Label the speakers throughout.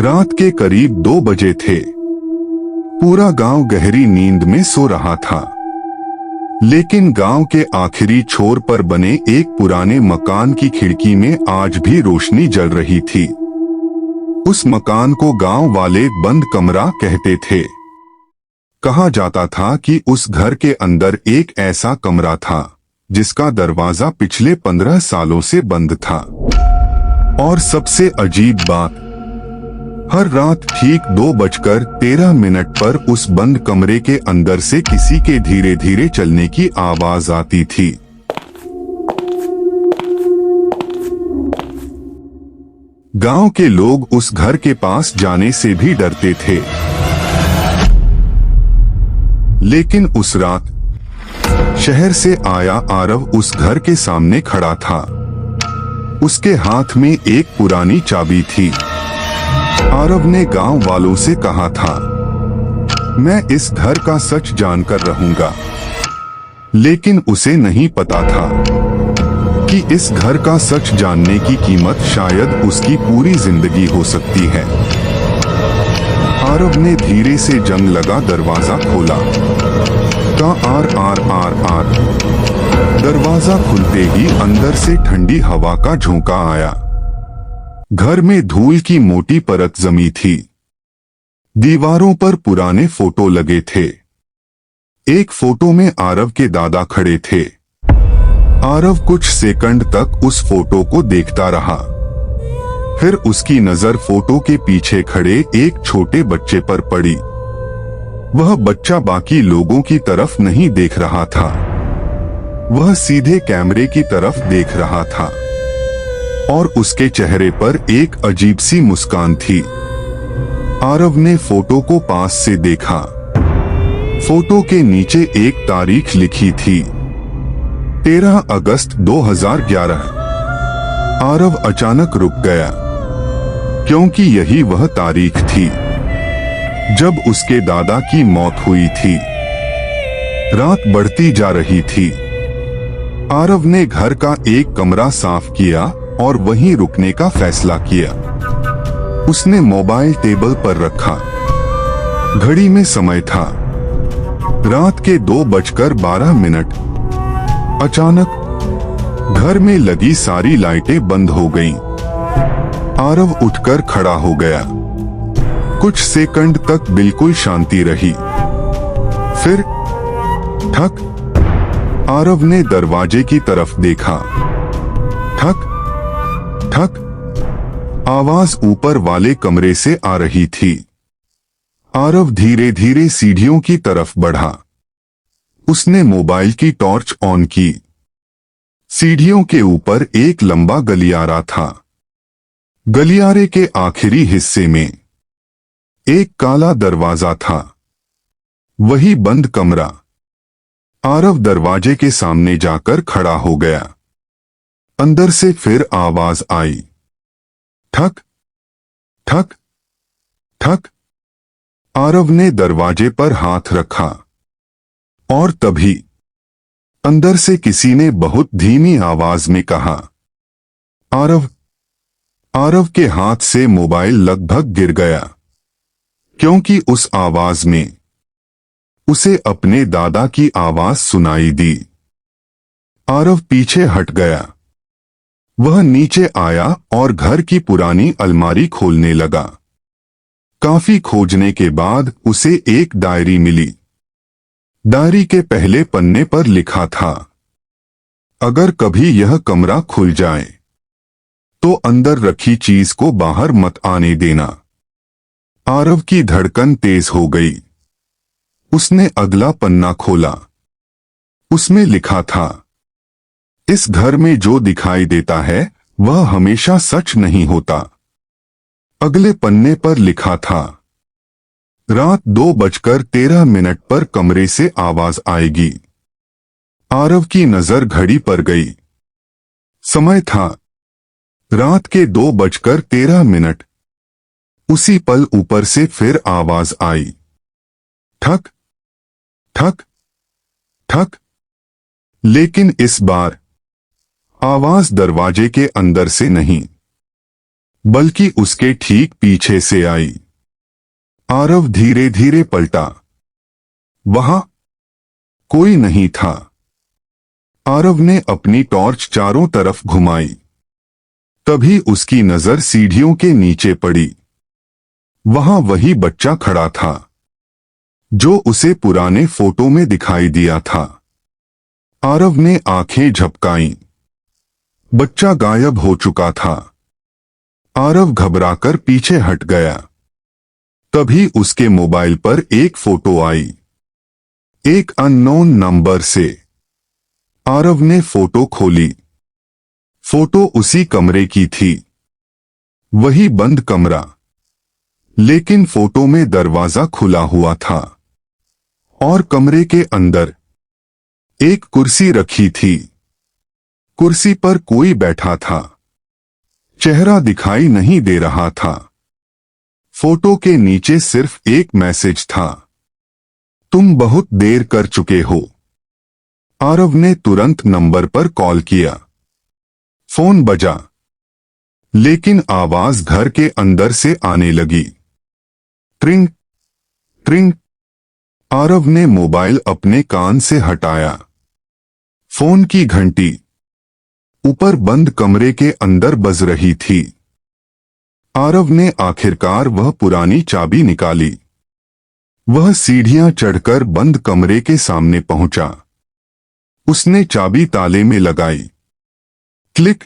Speaker 1: रात के करीब 2 बजे थे। पूरा गांव गहरी नींद में सो रहा था, लेकिन गांव के आखिरी छोर पर बने एक पुराने मकान की खिड़की में आज भी रोशनी जल रही थी। उस मकान को गांव वाले बंद कमरा कहते थे। कहा जाता था कि उस घर के अंदर एक ऐसा कमरा था जिसका दरवाजा पिछले 15 सालों से बंद था। और सबसे अजीब बात, हर रात ठीक 2:13 पर उस बंद कमरे के अंदर से किसी के धीरे धीरे चलने की आवाज आती थी। गांव के लोग उस घर के पास जाने से भी डरते थे। लेकिन उस रात शहर से आया आरव उस घर के सामने खड़ा था। उसके हाथ में एक पुरानी चाबी थी। आरव ने गांव वालों से कहा था, मैं इस घर का सच जानकर रहूंगा। लेकिन उसे नहीं पता था कि इस घर का सच जानने की कीमत शायद उसकी पूरी जिंदगी हो सकती है। आरव ने धीरे से जंग लगा दरवाजा खोला। आर। दरवाजा खुलते ही अंदर से ठंडी हवा का झोंका आया। घर में धूल की मोटी परत जमी थी। दीवारों पर पुराने फोटो लगे थे। एक फोटो में आरव के दादा खड़े थे। आरव कुछ सेकंड तक उस फोटो को देखता रहा। फिर उसकी नजर फोटो के पीछे खड़े एक छोटे बच्चे पर पड़ी। वह बच्चा बाकी लोगों की तरफ नहीं देख रहा था, वह सीधे कैमरे की तरफ देख रहा था और उसके चेहरे पर एक अजीब सी मुस्कान थी। आरव ने फोटो को पास से देखा। फोटो के नीचे एक तारीख लिखी थी, 13 अगस्त 2011। आरव अचानक रुक गया, क्योंकि यही वह तारीख थी जब उसके दादा की मौत हुई थी। रात बढ़ती जा रही थी। आरव ने घर का एक कमरा साफ किया और वहीं रुकने का फैसला किया। उसने मोबाइल टेबल पर रखा। घड़ी में समय था रात के 2:12। अचानक घर में लगी सारी लाइटें बंद हो गईं। आरव उठकर खड़ा हो गया। कुछ सेकंड तक बिल्कुल शांति रही। फिर ठक, आरव ने दरवाजे की तरफ देखा। ठक ठक, आवाज ऊपर वाले कमरे से आ रही थी। आरव धीरे धीरे सीढ़ियों की तरफ बढ़ा। उसने मोबाइल की टॉर्च ऑन की। सीढ़ियों के ऊपर एक लंबा गलियारा था। गलियारे के आखिरी हिस्से में एक काला दरवाजा था, वही बंद कमरा। आरव दरवाजे के सामने जाकर खड़ा हो गया। अंदर से फिर आवाज आई, ठक ठक ठक। आरव ने दरवाजे पर हाथ रखा और तभी अंदर से किसी ने बहुत धीमी आवाज में कहा, आरव। आरव के हाथ से मोबाइल लगभग गिर गया, क्योंकि उस आवाज में उसे अपने दादा की आवाज सुनाई दी। आरव पीछे हट गया। वह नीचे आया और घर की पुरानी अलमारी खोलने लगा। काफी खोजने के बाद उसे एक डायरी मिली। डायरी के पहले पन्ने पर लिखा था, अगर कभी यह कमरा खुल जाए तो अंदर रखी चीज को बाहर मत आने देना। आरव की धड़कन तेज हो गई। उसने अगला पन्ना खोला। उसमें लिखा था, इस घर में जो दिखाई देता है वह हमेशा सच नहीं होता। अगले पन्ने पर लिखा था, रात 2:13 पर कमरे से आवाज आएगी। आरव की नजर घड़ी पर गई। समय था रात के 2:13। उसी पल ऊपर से फिर आवाज आई, ठक ठक ठक। लेकिन इस बार आवाज दरवाजे के अंदर से नहीं, बल्कि उसके ठीक पीछे से आई। आरव धीरे धीरे पलटा। वहां कोई नहीं था। आरव ने अपनी टॉर्च चारों तरफ घुमाई। तभी उसकी नजर सीढ़ियों के नीचे पड़ी। वहां वही बच्चा खड़ा था जो उसे पुराने फोटो में दिखाई दिया था। आरव ने आंखें झपकाईं। बच्चा गायब हो चुका था। आरव घबराकर पीछे हट गया। तभी उसके मोबाइल पर एक फोटो आई, एक अननोन नंबर से। आरव ने फोटो खोली। फोटो उसी कमरे की थी, वही बंद कमरा, लेकिन फोटो में दरवाजा खुला हुआ था और कमरे के अंदर एक कुर्सी रखी थी। कुर्सी पर कोई बैठा था। चेहरा दिखाई नहीं दे रहा था। फोटो के नीचे सिर्फ एक मैसेज था, तुम बहुत देर कर चुके हो। आरव ने तुरंत नंबर पर कॉल किया। फोन बजा, लेकिन आवाज घर के अंदर से आने लगी। ट्रिंग ट्रिंग। आरव ने मोबाइल अपने कान से हटाया। फोन की घंटी ऊपर बंद कमरे के अंदर बज रही थी। आरव ने आखिरकार वह पुरानी चाबी निकाली। वह सीढ़ियां चढ़कर बंद कमरे के सामने पहुंचा। उसने चाबी ताले में लगाई। क्लिक,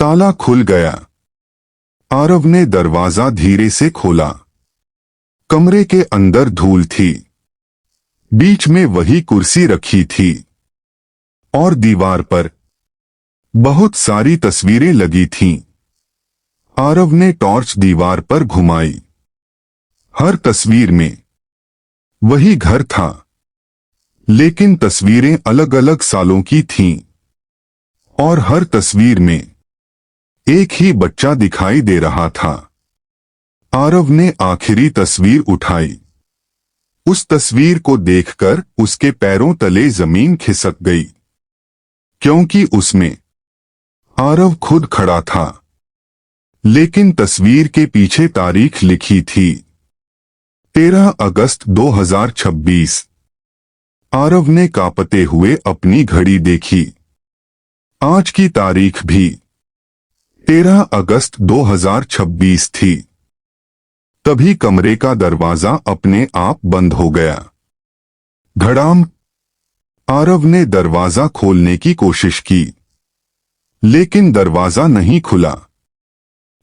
Speaker 1: ताला खुल गया। आरव ने दरवाजा धीरे से खोला। कमरे के अंदर धूल थी। बीच में वही कुर्सी रखी थी और दीवार पर बहुत सारी तस्वीरें लगी थीं। आरव ने टॉर्च दीवार पर घुमाई। हर तस्वीर में वही घर था, लेकिन तस्वीरें अलग अलग सालों की थीं और हर तस्वीर में एक ही बच्चा दिखाई दे रहा था। आरव ने आखिरी तस्वीर उठाई। उस तस्वीर को देखकर उसके पैरों तले जमीन खिसक गई, क्योंकि उसमें आरव खुद खड़ा था, लेकिन तस्वीर के पीछे तारीख लिखी थी, 13 अगस्त 2026। आरव ने कांपते हुए अपनी घड़ी देखी। आज की तारीख भी 13 अगस्त 2026 थी। तभी कमरे का दरवाजा अपने आप बंद हो गया। धड़ाम। आरव ने दरवाजा खोलने की कोशिश की, लेकिन दरवाजा नहीं खुला।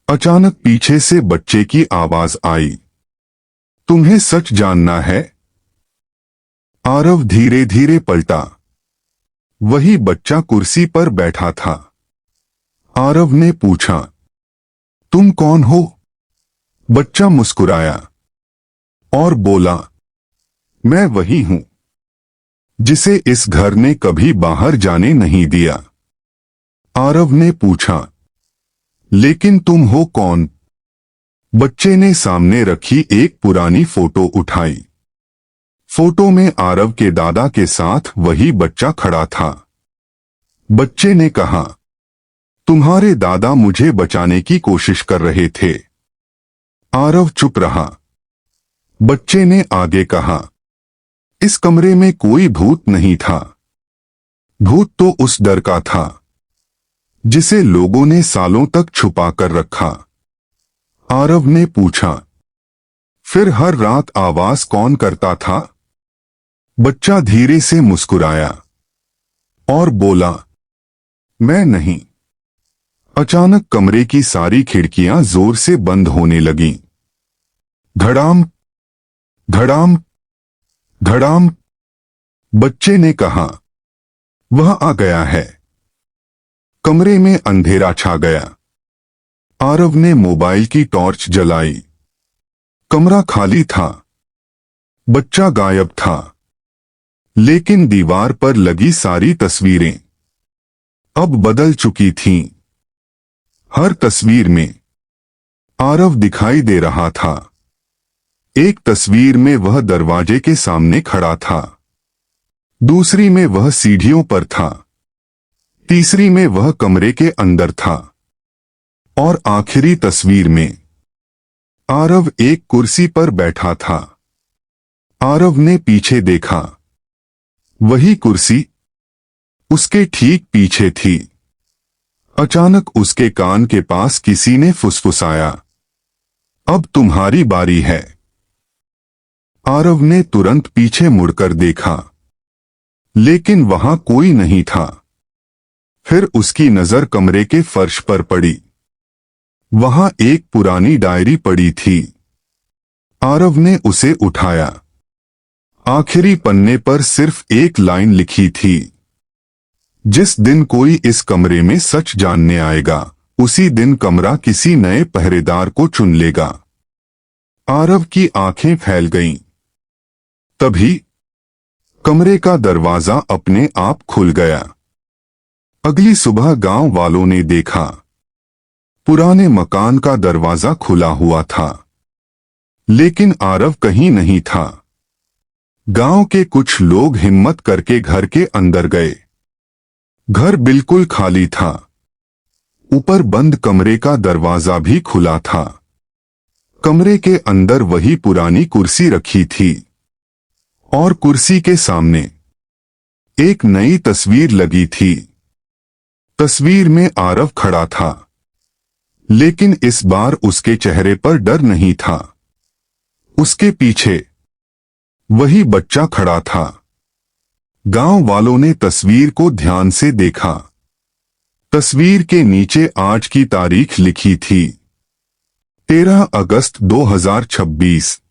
Speaker 1: अचानक पीछे से बच्चे की आवाज आई, तुम्हें सच जानना है? आरव धीरे धीरे पलटा। वही बच्चा कुर्सी पर बैठा था। आरव ने पूछा, तुम कौन हो? बच्चा मुस्कुराया और बोला, मैं वही हूं जिसे इस घर ने कभी बाहर जाने नहीं दिया। आरव ने पूछा, लेकिन तुम हो कौन? बच्चे ने सामने रखी एक पुरानी फोटो उठाई। फोटो में आरव के दादा के साथ वही बच्चा खड़ा था। बच्चे ने कहा, तुम्हारे दादा मुझे बचाने की कोशिश कर रहे थे। आरव चुप रहा। बच्चे ने आगे कहा, इस कमरे में कोई भूत नहीं था। भूत तो उस डर का था जिसे लोगों ने सालों तक छुपा कर रखा। आरव ने पूछा, फिर हर रात आवाज कौन करता था? बच्चा धीरे से मुस्कुराया और बोला, मैं नहीं। अचानक कमरे की सारी खिड़कियां जोर से बंद होने लगीं। धड़ाम धड़ाम धड़ाम। बच्चे ने कहा, वह आ गया है। कमरे में अंधेरा छा गया। आरव ने मोबाइल की टॉर्च जलाई। कमरा खाली था। बच्चा गायब था, लेकिन दीवार पर लगी सारी तस्वीरें अब बदल चुकी थीं। हर तस्वीर में आरव दिखाई दे रहा था। एक तस्वीर में वह दरवाजे के सामने खड़ा था, दूसरी में वह सीढ़ियों पर था, तीसरी में वह कमरे के अंदर था और आखिरी तस्वीर में आरव एक कुर्सी पर बैठा था। आरव ने पीछे देखा। वही कुर्सी उसके ठीक पीछे थी। अचानक उसके कान के पास किसी ने फुसफुसाया, अब तुम्हारी बारी है। आरव ने तुरंत पीछे मुड़कर देखा, लेकिन वहां कोई नहीं था। फिर उसकी नजर कमरे के फर्श पर पड़ी। वहां एक पुरानी डायरी पड़ी थी। आरव ने उसे उठाया। आखिरी पन्ने पर सिर्फ एक लाइन लिखी थी, जिस दिन कोई इस कमरे में सच जानने आएगा, उसी दिन कमरा किसी नए पहरेदार को चुन लेगा। आरव की आंखें फैल गईं। तभी कमरे का दरवाजा अपने आप खुल गया। अगली सुबह गांव वालों ने देखा, पुराने मकान का दरवाजा खुला हुआ था, लेकिन आरव कहीं नहीं था। गांव के कुछ लोग हिम्मत करके घर के अंदर गए। घर बिल्कुल खाली था। ऊपर बंद कमरे का दरवाजा भी खुला था। कमरे के अंदर वही पुरानी कुर्सी रखी थी और कुर्सी के सामने एक नई तस्वीर लगी थी। तस्वीर में आरव खड़ा था, लेकिन इस बार उसके चेहरे पर डर नहीं था। उसके पीछे वही बच्चा खड़ा था। गांव वालों ने तस्वीर को ध्यान से देखा। तस्वीर के नीचे आज की तारीख लिखी थी, 13 अगस्त 2026,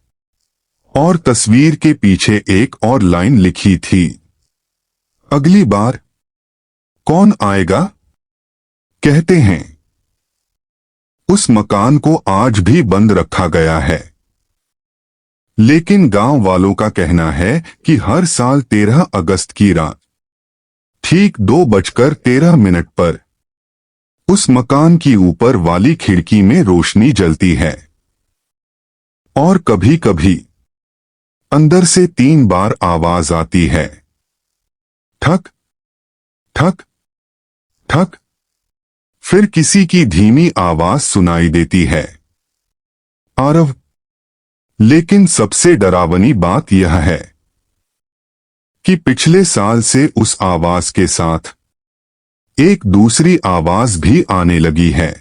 Speaker 1: और तस्वीर के पीछे एक और लाइन लिखी थी, अगली बार कौन आएगा? कहते हैं उस मकान को आज भी बंद रखा गया है, लेकिन गांव वालों का कहना है कि हर साल 13 अगस्त की रात ठीक 2:13 पर उस मकान की ऊपर वाली खिड़की में रोशनी जलती है और कभी कभी अंदर से 3 बार आवाज आती है, ठक ठक ठक। फिर किसी की धीमी आवाज सुनाई देती है। आरव, लेकिन सबसे डरावनी बात यह है कि पिछले साल से उस आवाज के साथ एक दूसरी आवाज भी आने लगी है।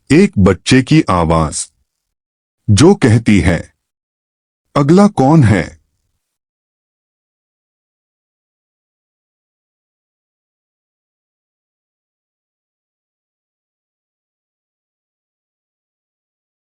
Speaker 1: एक बच्चे की आवाज जो कहती है, अगला कौन है?